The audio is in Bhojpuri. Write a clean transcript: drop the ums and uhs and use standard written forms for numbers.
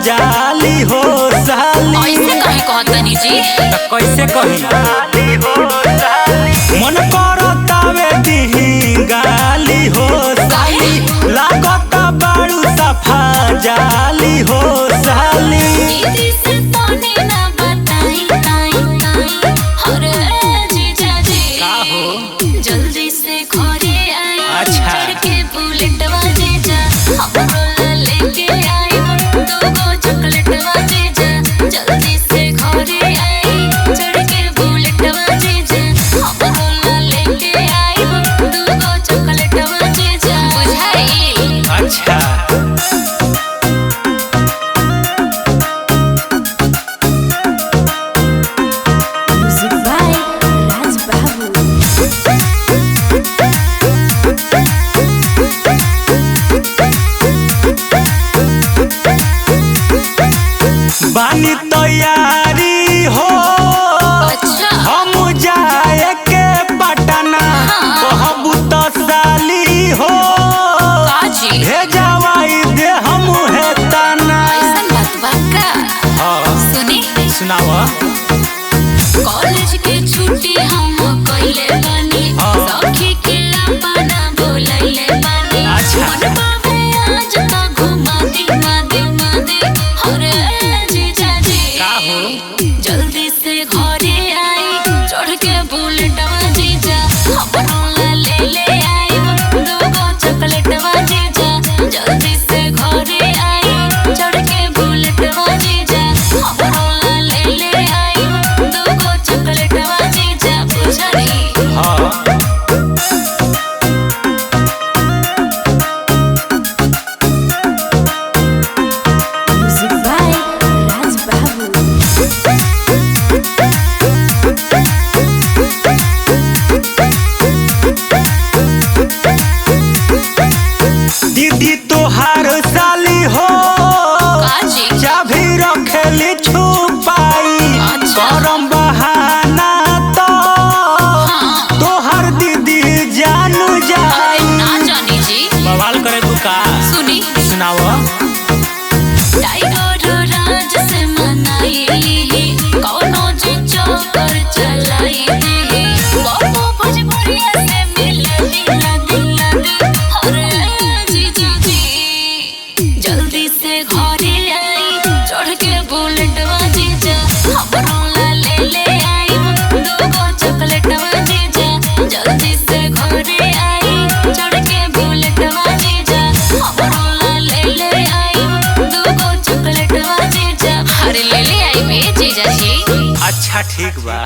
जाली हो साली। ऐसे कहे कहतनी जी कैसे कही मन करतावे दिही गाली हो साली। लागत बाड़ू सफा जाली हो साली। दीदी से तोने ना बताई हरे जीजा जी का हो जल्दी से घरे आई। अच्छा। चढ़ के बुलेटवा जीजा हमरो लेके आई। दो चॉकलेटवा जीजा जल्दी से घरे आई। चढ़ के बुलेटवा जीजा हमरो लेके आई। दो चॉकलेटवा जीजा बुझाई। अच्छा Music by Raj Babu। बानी तैयारी हो अच्छा हम जाए के पटना। कहबू तो साली हो काजी भेजवाई दे हम है तना। ऐसन बात बा का हाँ सुनी सुनावा कॉलेज के छुट्टी हम कइले बानी। हाँ। सखी के अपना बोलैले बानी। अच्छा। मन बावे आज तो घुमा दे हरे जीजा जी का हो जल्दी से घरे आई। चढ़ के बुलेटवा जीजा हमरो ले आई। दो चॉकलेटवा जीजा जल्दी से घरे आई। चढ़ के बुलेटवा जीजा हमरो ले आई। दो चॉकलेटवा जीजा बुझाई। हाँ Music by Raj Babu। दीदी तोहार साली हो काजी चाभी रखेली छुपाई। अच्छा। करम बहाना तो हाँ। तोहार दीदी जानू अरे जाई। ना जानी जी बवाल करे तू का सुनी सुनावा टाइगर राज से मनाई। कौनो जी चौकर चलाई दे। बाबू भोजपुरिया से मिले दिला दे। हरे जीजा जी जल्दी से घरे आई। चढ़ के बुलेटवा जीजा हमरो ले आई। दो चॉकलेटवा जीजा जल्दी से घरे आई। चढ़ के बुलेटवा जीजा हमरो ले आई। दो चॉकलेटवा जीजा अरे ले आई बे जीजा जी। अच्छा ठीक बा।